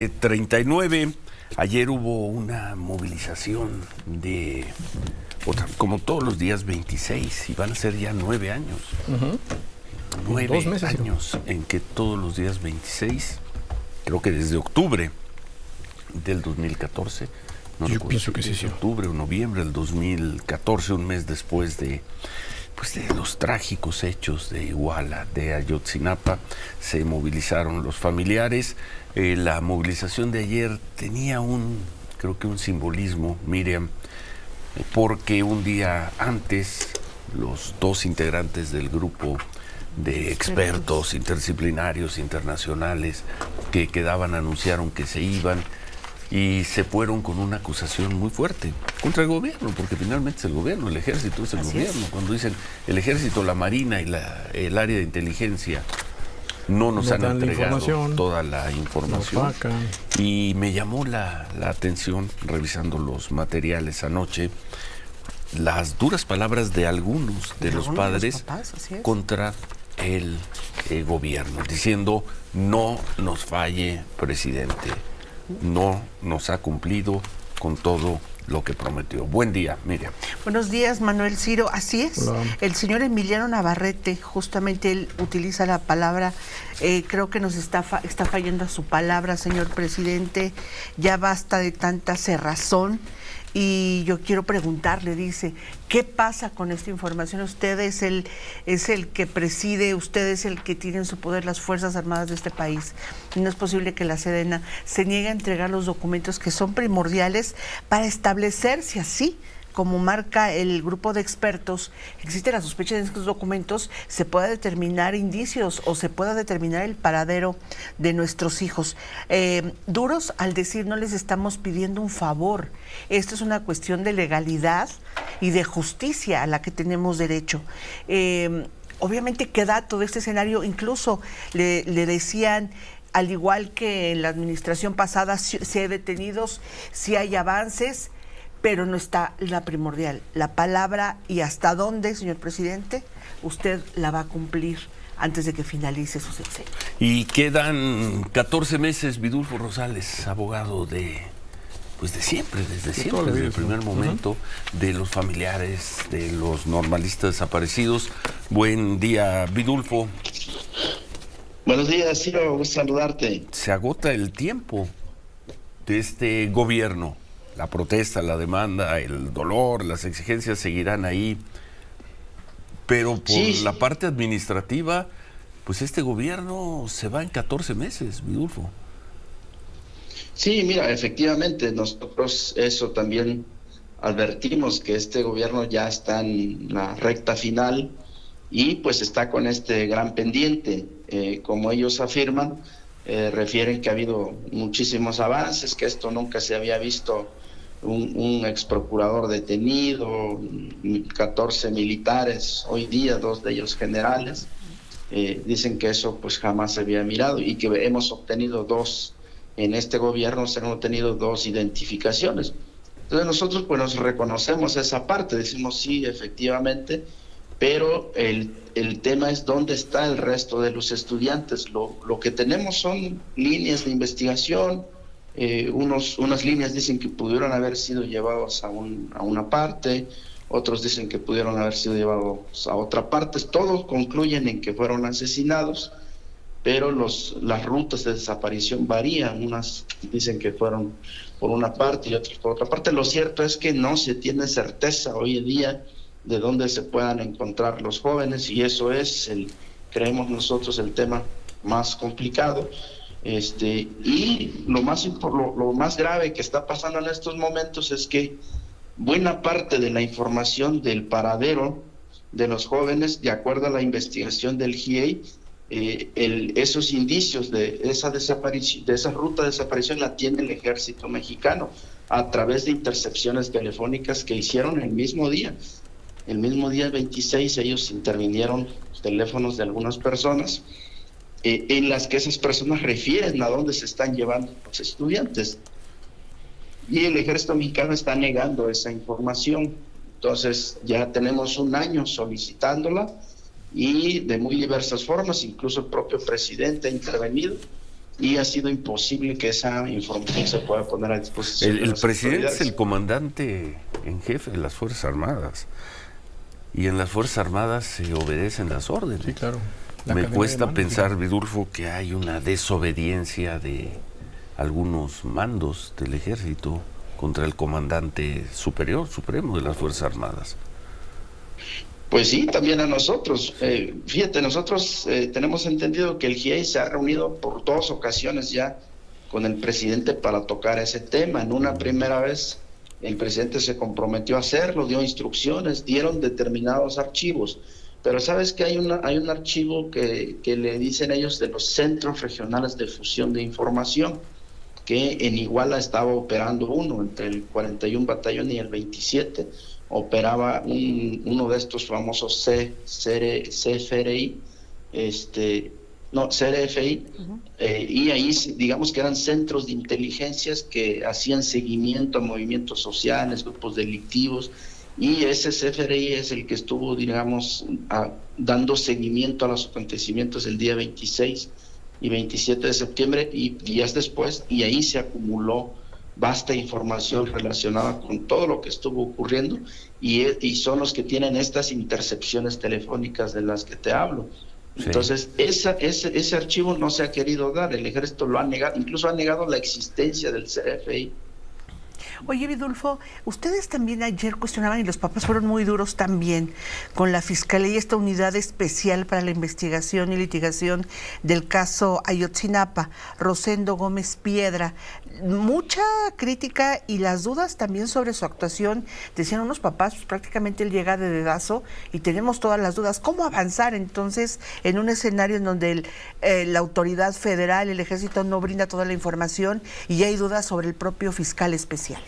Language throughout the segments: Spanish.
39. Ayer hubo una movilización de, como todos los días, 26, y van a ser ya 9 años. 9 2 meses, años en que todos los días 26, creo que desde octubre del 2014, no yo recuerdo pienso que si sí. octubre o noviembre del 2014, un mes después de los trágicos hechos de Iguala, de Ayotzinapa, se movilizaron los familiares. La movilización de ayer tenía creo que un simbolismo, Miriam, porque un día antes los dos integrantes del grupo de expertos interdisciplinarios internacionales que quedaban anunciaron que se iban y se fueron con una acusación muy fuerte contra el gobierno, porque finalmente es el gobierno, el ejército es el gobierno. Cuando dicen el ejército, la marina y el área de inteligencia no nos han entregado toda la información. Y me llamó la atención, revisando los materiales anoche, las duras palabras de algunos de los padres contra el gobierno, diciendo: no nos falle, presidente, no nos ha cumplido con todo lo que prometió. Buen día, Miriam. Buenos días, Manuel Ciro. Así es. Hola. El señor Emiliano Navarrete, justamente él utiliza la palabra, creo que nos está fallando a su palabra, señor presidente. Ya basta de tanta cerrazón. Y yo quiero preguntarle, dice, ¿qué pasa con esta información? Usted es el que preside, usted es el que tiene en su poder las Fuerzas Armadas de este país. No es posible que la Sedena se niegue a entregar los documentos que son primordiales para establecer si así, como marca el grupo de expertos, existe la sospecha de que estos documentos se pueda determinar indicios o se pueda determinar el paradero de nuestros hijos. Duros al decir, no les estamos pidiendo un favor. Esto es una cuestión de legalidad y de justicia a la que tenemos derecho. Obviamente queda todo este escenario, incluso le decían, al igual que en la administración pasada, si hay detenidos, si hay avances, pero no está la primordial, la palabra, y hasta dónde, señor presidente, usted la va a cumplir antes de que finalice su sexenio. Y quedan 14 meses, Vidulfo Rosales, abogado de siempre, desde siempre, desde el primer momento, de los familiares, de los normalistas desaparecidos. Buen día, Vidulfo. Buenos días, Ciro, gusto saludarte. Se agota el tiempo de este gobierno. La protesta, la demanda, el dolor, las exigencias seguirán ahí. Pero por la parte administrativa, pues este gobierno se va en 14 meses, Vidulfo. Sí, mira, efectivamente, nosotros eso también advertimos, que este gobierno ya está en la recta final y pues está con este gran pendiente. Como ellos afirman, refieren que ha habido muchísimos avances, que esto nunca se había visto. Un ex procurador detenido, 14 militares, hoy día 2 de ellos generales. Dicen que eso pues jamás se había mirado y que hemos obtenido 2, en este gobierno se han obtenido 2 identificaciones. Entonces nosotros pues nos reconocemos esa parte, decimos sí, efectivamente, pero el tema es dónde está el resto de los estudiantes. Lo que tenemos son líneas de investigación. Unas líneas dicen que pudieron haber sido llevados a una parte, otros dicen que pudieron haber sido llevados a otra parte. Todos concluyen en que fueron asesinados, pero las rutas de desaparición varían. Unas dicen que fueron por una parte y otras por otra parte. Lo cierto es que no se tiene certeza hoy en día de dónde se puedan encontrar los jóvenes, y eso es, creemos nosotros, el tema más complicado. Y lo más grave que está pasando en estos momentos es que buena parte de la información del paradero de los jóvenes, de acuerdo a la investigación del GIEI, esos indicios de esa desaparición, de esa ruta de desaparición, la tiene el ejército mexicano a través de intercepciones telefónicas que hicieron el mismo día. El mismo día 26 ellos intervinieron los teléfonos de algunas personas, en las que esas personas refieren a dónde se están llevando los estudiantes. Y el ejército mexicano está negando esa información. Entonces ya tenemos 1 año solicitándola y de muy diversas formas, incluso el propio presidente ha intervenido. y ha sido imposible que esa información se pueda poner a disposición. El presidente es el comandante en jefe de las Fuerzas Armadas, y en las Fuerzas Armadas se obedecen las órdenes. Sí, claro. Me cuesta pensar, Vidulfo, que hay una desobediencia de algunos mandos del ejército contra el comandante superior, supremo de las Fuerzas Armadas. Pues sí, también a nosotros. Fíjate, nosotros tenemos entendido que el GIEI se ha reunido por 2 ocasiones ya con el presidente para tocar ese tema. En una primera vez el presidente se comprometió a hacerlo, dio instrucciones, dieron determinados archivos. Pero sabes que hay un archivo que le dicen ellos de los centros regionales de fusión de información, que en Iguala estaba operando uno, entre el 41 Batallón y el 27, operaba uno de estos famosos CFRI, CRFI, y ahí digamos que eran centros de inteligencias que hacían seguimiento a movimientos sociales, grupos delictivos, y ese CFRI es el que estuvo, digamos, dando seguimiento a los acontecimientos del día 26 y 27 de septiembre y días después, y ahí se acumuló vasta información relacionada con todo lo que estuvo ocurriendo, y son los que tienen estas intercepciones telefónicas de las que te hablo. Sí. Entonces, ese archivo no se ha querido dar, el ejército lo ha negado, incluso ha negado la existencia del CFI. Oye, Vidulfo, ustedes también ayer cuestionaban, y los papás fueron muy duros también, con la Fiscalía y esta unidad especial para la investigación y litigación del caso Ayotzinapa, Rosendo Gómez Piedra. Mucha crítica y las dudas también sobre su actuación. Decían unos papás, pues prácticamente él llega de dedazo y tenemos todas las dudas. ¿Cómo avanzar entonces en un escenario en donde la autoridad federal, el ejército no brinda toda la información y hay dudas sobre el propio fiscal especial?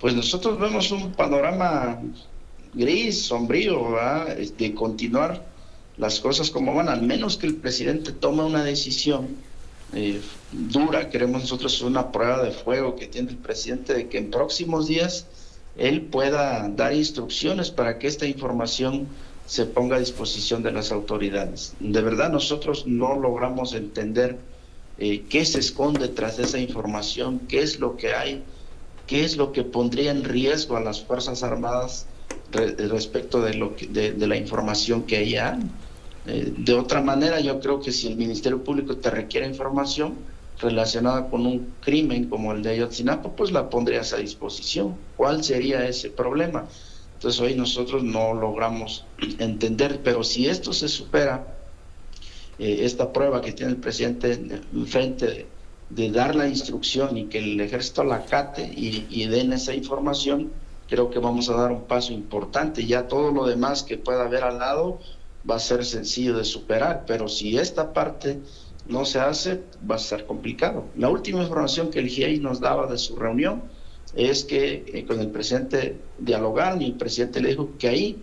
Pues nosotros vemos un panorama gris, sombrío, ¿verdad? De continuar las cosas como van, al menos que el presidente tome una decisión dura. Queremos nosotros una prueba de fuego que tiene el presidente de que en próximos días él pueda dar instrucciones para que esta información se ponga a disposición de las autoridades. De verdad nosotros no logramos entender qué se esconde tras esa información, qué es lo que hay, qué es lo que pondría en riesgo a las Fuerzas Armadas respecto de la información que hay. De otra manera, yo creo que si el Ministerio Público te requiere información relacionada con un crimen como el de Ayotzinapa, pues la pondrías a disposición. ¿Cuál sería ese problema? Entonces hoy nosotros no logramos entender, pero si esto se supera, esta prueba que tiene el presidente enfrente de dar la instrucción y que el ejército la acate y den esa información, creo que vamos a dar un paso importante. Ya todo lo demás que pueda haber al lado va a ser sencillo de superar, pero si esta parte no se hace, va a ser complicado. La última información que el GIEI nos daba de su reunión es que con el presidente dialogaron y el presidente le dijo que ahí,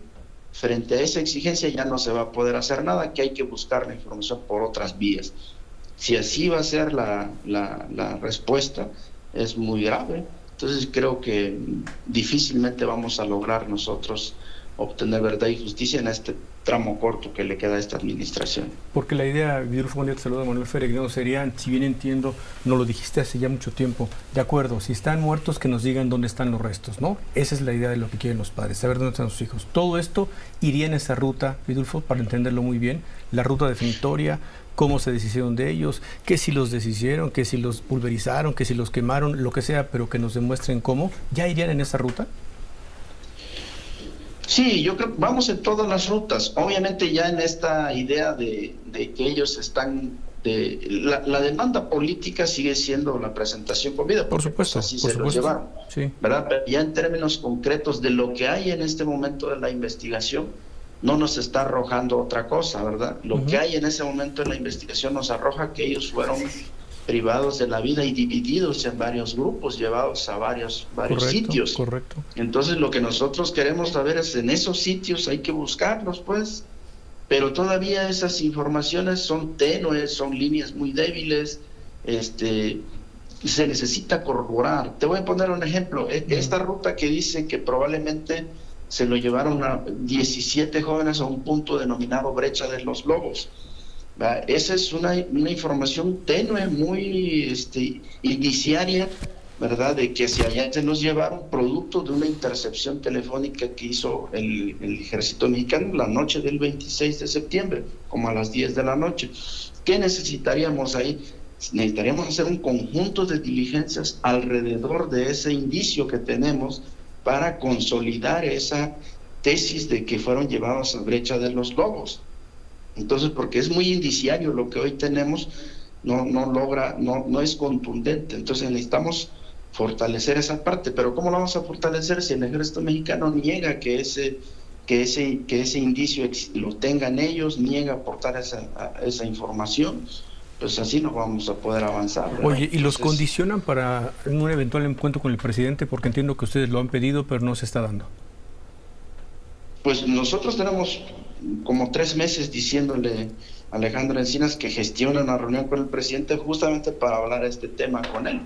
frente a esa exigencia, ya no se va a poder hacer nada, que hay que buscar la información por otras vías. Si así va a ser la respuesta, es muy grave. Entonces creo que difícilmente vamos a lograr nosotros obtener verdad y justicia en este tramo corto que le queda a esta administración. Porque la idea, Vidulfo, buen día, te saluda Manuel Feregrino, sería, si bien entiendo, nos lo dijiste hace ya mucho tiempo, de acuerdo, si están muertos que nos digan dónde están los restos, ¿no? Esa es la idea de lo que quieren los padres, saber dónde están sus hijos. Todo esto iría en esa ruta, Vidulfo, para entenderlo muy bien, la ruta definitoria, cómo se deshicieron de ellos, que si los deshicieron, que si los pulverizaron, que si los quemaron, lo que sea, pero que nos demuestren cómo, ¿ya irían en esa ruta? Sí, yo creo que vamos en todas las rutas. Obviamente ya en esta idea de que ellos están... La demanda política sigue siendo la presentación con vida, por supuesto, así se lo llevaron, sí. ¿Verdad? Pero ya en términos concretos de lo que hay en este momento de la investigación, no nos está arrojando otra cosa, ¿verdad? Lo que hay en ese momento en la investigación nos arroja que ellos fueron privados de la vida y divididos en varios grupos, llevados a varios sitios. Correcto. Entonces lo que nosotros queremos saber es, en esos sitios hay que buscarlos, pues, pero todavía esas informaciones son tenues, son líneas muy débiles, se necesita corroborar. Te voy a poner un ejemplo. Esta ruta que dice que probablemente se lo llevaron a 17 jóvenes a un punto denominado Brecha de los Lobos. ¿verdad? Esa es una información tenue, muy indiciaria, ¿verdad? De que si allá se nos llevaron producto de una intercepción telefónica que hizo el ejército mexicano la noche del 26 de septiembre, como a las 10 de la noche. ¿Qué necesitaríamos ahí? Necesitaríamos hacer un conjunto de diligencias alrededor de ese indicio que tenemos para consolidar esa tesis de que fueron llevados a Brecha de los Lobos. Entonces, porque es muy indiciario lo que hoy tenemos, no es contundente. Entonces necesitamos fortalecer esa parte, pero ¿cómo lo vamos a fortalecer si el ejército mexicano niega que ese indicio lo tengan ellos, niega aportar esa información? Pues así no vamos a poder avanzar, ¿verdad? Oye, ¿y los condicionan para un eventual encuentro con el presidente? Porque entiendo que ustedes lo han pedido, pero no se está dando. Pues nosotros tenemos como 3 meses diciéndole a Alejandro Encinas que gestione una reunión con el presidente justamente para hablar este tema con él.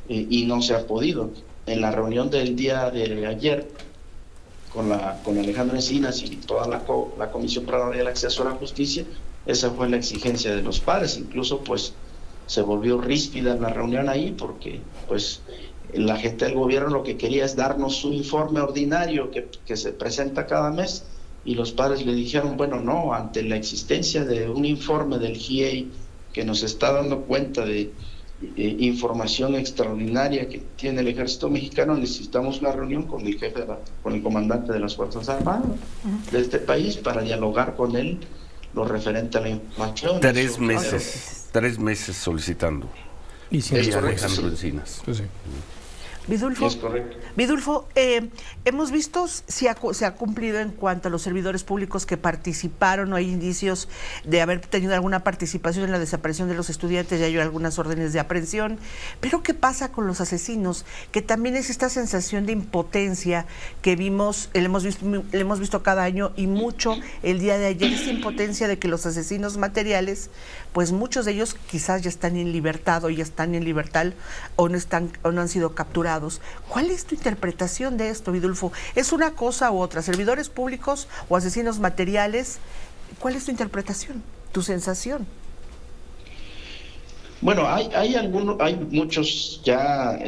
Y no se ha podido. En la reunión del día de ayer con Alejandro Encinas y toda la Comisión para el Acceso a la Justicia, esa fue la exigencia de los padres. Incluso pues se volvió ríspida la reunión ahí porque pues la gente del gobierno lo que quería es darnos su informe ordinario que se presenta cada mes, y los padres le dijeron, bueno, no, ante la existencia de un informe del GIEI que nos está dando cuenta de información extraordinaria que tiene el ejército mexicano, necesitamos una reunión con el jefe, con el comandante de las Fuerzas Armadas de este país para dialogar con él lo referente a la información. 3 meses solicitando. Y si Alejandro Encinas. Pues sí. Vidulfo, Es correcto. Vidulfo, hemos visto si se ha cumplido en cuanto a los servidores públicos que participaron, o hay indicios de haber tenido alguna participación en la desaparición de los estudiantes, ya hay algunas órdenes de aprehensión, pero ¿qué pasa con los asesinos? Que también es esta sensación de impotencia que le hemos visto cada año, y mucho el día de ayer, esta impotencia de que los asesinos materiales, pues muchos de ellos quizás ya están en libertad o no han sido capturados. ¿Cuál es tu interpretación de esto, Vidulfo? ¿Es una cosa u otra? ¿Servidores públicos o asesinos materiales? ¿Cuál es tu interpretación, tu sensación? Bueno, hay muchos ya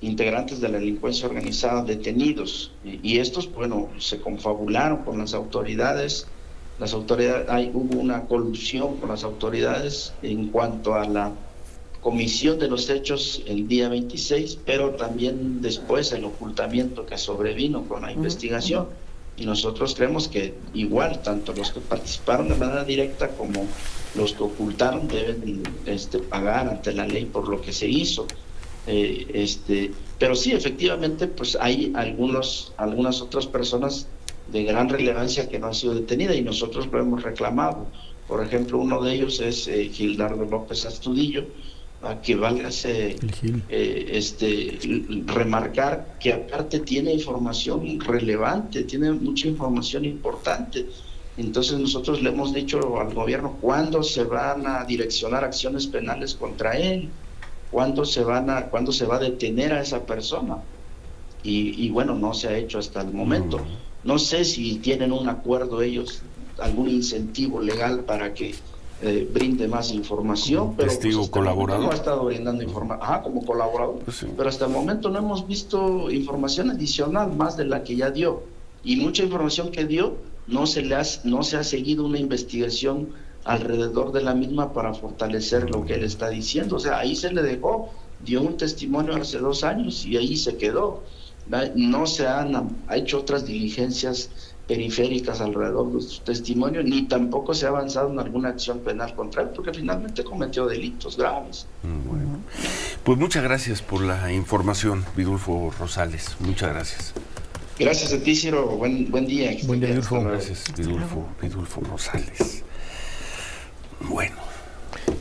integrantes de la delincuencia organizada detenidos, y estos, bueno, se confabularon con las autoridades. Hubo una colusión con las autoridades en cuanto a la comisión de los hechos el día 26, pero también después el ocultamiento que sobrevino con la investigación. Y nosotros creemos que igual, tanto los que participaron de manera directa como los que ocultaron deben pagar ante la ley por lo que se hizo. Pero sí, efectivamente, pues hay algunas otras personas de gran relevancia que no han sido detenidas, y nosotros lo hemos reclamado. Por ejemplo, uno de ellos es Gildardo López Astudillo, que valga remarcar que aparte tiene información relevante, tiene mucha información importante. Entonces nosotros le hemos dicho al gobierno cuándo se van a direccionar acciones penales contra él, cuándo se va a detener a esa persona, y bueno, no se ha hecho hasta el momento. No sé si tienen un acuerdo ellos, algún incentivo legal para que brinde más información, pero testigo pues, colaborador. no ha estado brindando información, como colaborador, Pues sí. Pero hasta el momento no hemos visto información adicional más de la que ya dio, y mucha información que dio no se ha seguido una investigación alrededor de la misma para fortalecer lo que él está diciendo. O sea, ahí se le dejó, dio un testimonio hace 2 años y ahí se quedó. No se han hecho otras diligencias periféricas alrededor de su testimonio, ni tampoco se ha avanzado en alguna acción penal contra él, porque finalmente cometió delitos graves. Bueno, pues muchas gracias por la información, Vidulfo Rosales. Muchas gracias. Gracias a ti, Ciro. Buen día. Buen día, Vidulfo. Gracias, Vidulfo Rosales. Bueno.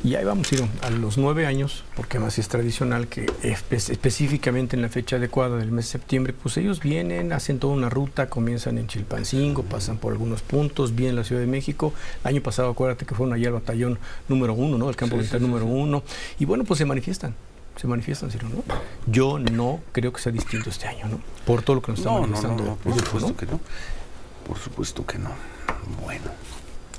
Y ahí vamos, Ciro, a los 9 años, porque además es tradicional que específicamente en la fecha adecuada del mes de septiembre, pues ellos vienen, hacen toda una ruta, comienzan en Chilpancingo, pasan por algunos puntos, vienen a la Ciudad de México. El año pasado, acuérdate que fueron allá al batallón número 1, ¿no? El campo militar número 1. Y bueno, pues se manifiestan, Ciro, ¿no? Yo no creo que sea distinto este año, ¿no? Por todo lo que nos está manifestando. No, por supuesto que no. Por supuesto que no. Bueno.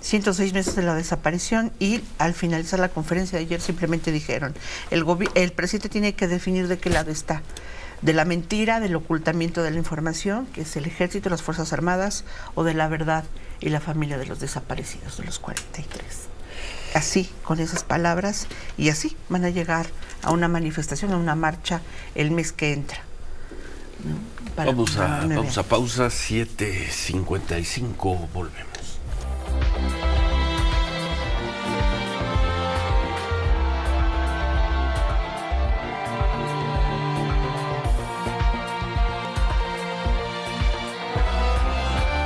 106 meses de la desaparición, y al finalizar la conferencia de ayer simplemente dijeron, el presidente tiene que definir de qué lado está, de la mentira, del ocultamiento de la información, que es el Ejército, las Fuerzas Armadas, o de la verdad y la familia de los desaparecidos, de los 43. Así, con esas palabras, y así van a llegar a una manifestación, a una marcha el mes que entra, ¿no? Vamos a pausa, 7:55, volvemos.